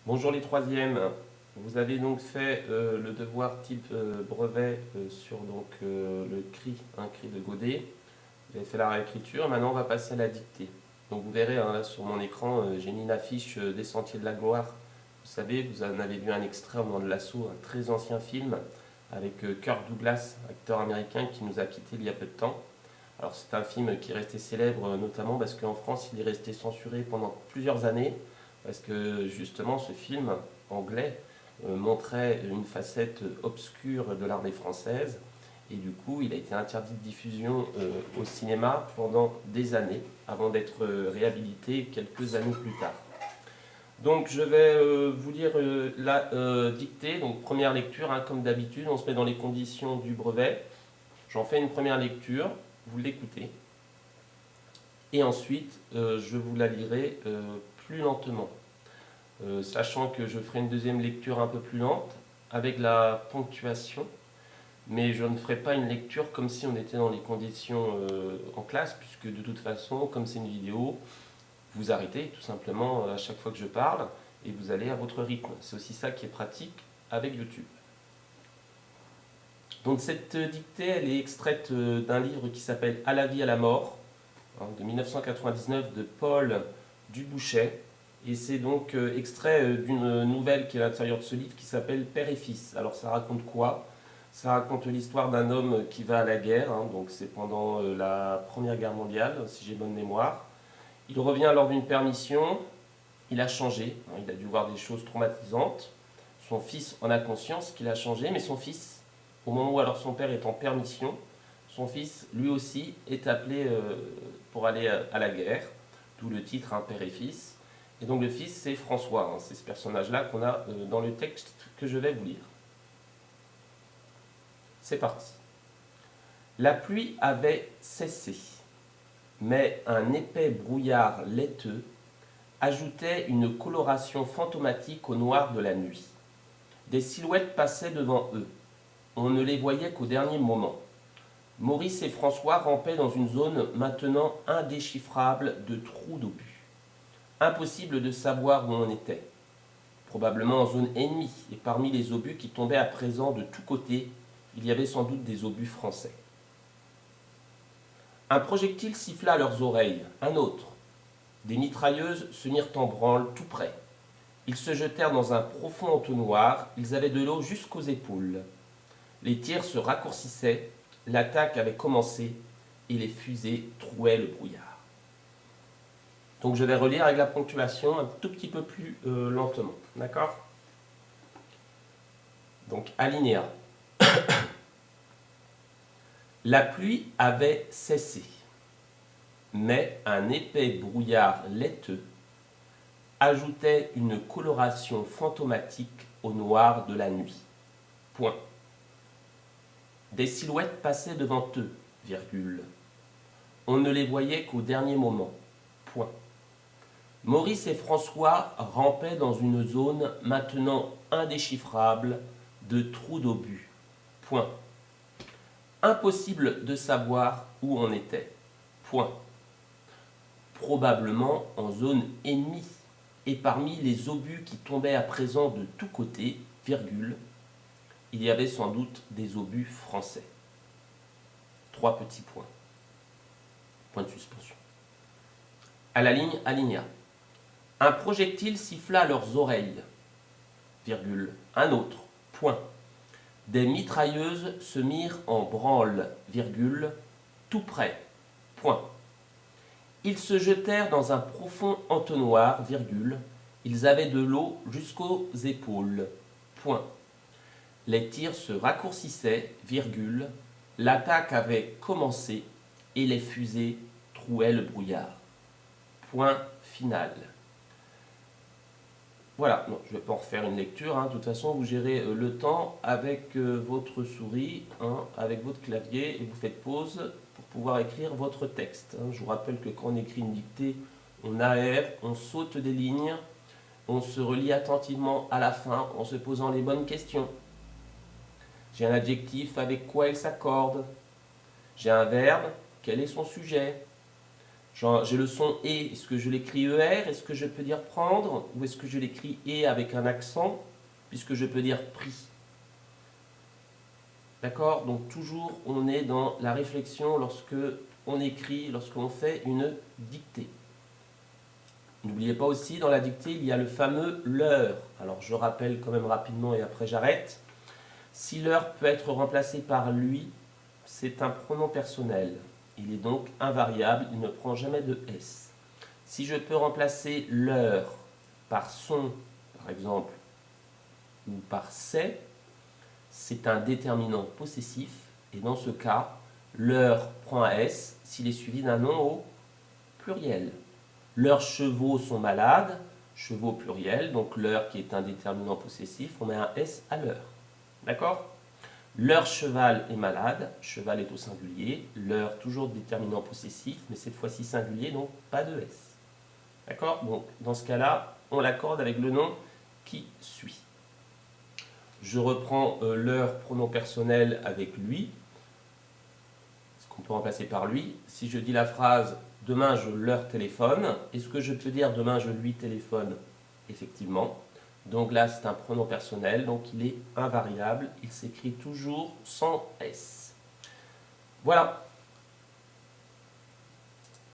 Bonjour les troisièmes. Vous avez donc fait le devoir type brevet sur le CRI, un CRI de Godet. Vous avez fait la réécriture, maintenant on va passer à la dictée. Donc vous verrez hein, là sur mon écran, j'ai mis une affiche des Sentiers de la Gloire. Vous savez, vous en avez vu un extrait au moment de l'assaut, un très ancien film avec Kirk Douglas, acteur américain qui nous a quittés il y a peu de temps. Alors c'est un film qui est resté célèbre notamment parce qu'en France il est resté censuré pendant plusieurs années parce que justement ce film anglais montrait une facette obscure de l'armée française et du coup il a été interdit de diffusion au cinéma pendant des années avant d'être réhabilité quelques années plus tard. Donc je vais vous lire la dictée, donc première lecture, hein, comme d'habitude on se met dans les conditions du brevet. J'en fais une première lecture, vous l'écoutez et ensuite je vous la lirai plus lentement. Sachant que je ferai une deuxième lecture un peu plus lente avec la ponctuation, mais je ne ferai pas une lecture comme si on était dans les conditions en classe, puisque de toute façon, comme c'est une vidéo, vous arrêtez tout simplement à chaque fois que je parle et vous allez à votre rythme. C'est aussi ça qui est pratique avec YouTube. Donc cette dictée, elle est extraite d'un livre qui s'appelle À la vie, à la mort, hein, de 1999 de Paul Dubouchet. Et c'est donc extrait d'une nouvelle qui est à l'intérieur de ce livre qui s'appelle Père et Fils. Alors ça raconte quoi? Ça raconte l'histoire d'un homme qui va à la guerre, hein, donc c'est pendant la Première Guerre mondiale, si j'ai bonne mémoire. Il revient lors d'une permission, il a changé, hein, il a dû voir des choses traumatisantes. Son fils en a conscience qu'il a changé, mais son fils, au moment où alors son père est en permission, son fils lui aussi est appelé pour aller à la guerre, d'où le titre hein, Père et Fils. Et donc le fils, c'est François, hein, c'est ce personnage-là qu'on a dans le texte que je vais vous lire. C'est parti. La pluie avait cessé, mais un épais brouillard laiteux ajoutait une coloration fantomatique au noir de la nuit. Des silhouettes passaient devant eux. On ne les voyait qu'au dernier moment. Maurice et François rampaient dans une zone maintenant indéchiffrable de trous d'obus. Impossible de savoir où on était. Probablement en zone ennemie, et parmi les obus qui tombaient à présent de tous côtés, il y avait sans doute des obus français. Un projectile siffla à leurs oreilles, un autre. Des mitrailleuses se mirent en branle tout près. Ils se jetèrent dans un profond entonnoir, ils avaient de l'eau jusqu'aux épaules. Les tirs se raccourcissaient, l'attaque avait commencé, et les fusées trouaient le brouillard. Donc je vais relire avec la ponctuation un tout petit peu plus lentement. D'accord? Donc alinéa. La pluie avait cessé, mais un épais brouillard laiteux ajoutait une coloration fantomatique au noir de la nuit. Point. Des silhouettes passaient devant eux, virgule. On ne les voyait qu'au dernier moment. Point. Maurice et François rampaient dans une zone maintenant indéchiffrable de trous d'obus. Point. Impossible de savoir où on était. Point. Probablement en zone ennemie et parmi les obus qui tombaient à présent de tous côtés, virgule, il y avait sans doute des obus français. 3 petits points. Point de suspension. À la ligne alinéa. Un projectile siffla à leurs oreilles, virgule, un autre, point. Des mitrailleuses se mirent en branle, virgule, tout près, point. Ils se jetèrent dans un profond entonnoir, virgule, ils avaient de l'eau jusqu'aux épaules, point. Les tirs se raccourcissaient, virgule, l'attaque avait commencé et les fusées trouaient le brouillard. Point final. Voilà, non, je ne vais pas en refaire une lecture, hein. De toute façon vous gérez le temps avec votre souris, hein, avec votre clavier et vous faites pause pour pouvoir écrire votre texte. Hein. Je vous rappelle que quand on écrit une dictée, on aère, on saute des lignes, on se relie attentivement à la fin en se posant les bonnes questions. J'ai un adjectif, avec quoi il s'accorde? J'ai un verbe, quel est son sujet? J'ai le son et, est-ce que je l'écris ER? Est-ce que je peux dire prendre? Ou est-ce que je l'écris et avec un accent? Puisque je peux dire pris. D'accord? Donc toujours, on est dans la réflexion lorsque on écrit, lorsqu'on fait une dictée. N'oubliez pas aussi, dans la dictée, il y a le fameux leur. Alors je rappelle quand même rapidement et après j'arrête. Si leur peut être remplacé par lui, c'est un pronom personnel. Il est donc invariable, il ne prend jamais de S. Si je peux remplacer leur par son, par exemple, ou par c'est un déterminant possessif. Et dans ce cas, leur prend un S s'il est suivi d'un nom au pluriel. Leurs chevaux sont malades, chevaux au pluriel, donc leur qui est un déterminant possessif, on met un S à leur. D'accord? Leur cheval est malade, cheval est au singulier, leur toujours déterminant possessif, mais cette fois-ci singulier, donc pas de S. D'accord? Donc dans ce cas-là, on l'accorde avec le nom qui suit. Je reprends leur pronom personnel avec lui, ce qu'on peut remplacer par lui. Si je dis la phrase « demain je leur téléphone », est-ce que je peux dire « demain je lui téléphone » Effectivement. Donc là, c'est un pronom personnel, donc il est invariable. Il s'écrit toujours sans S. Voilà.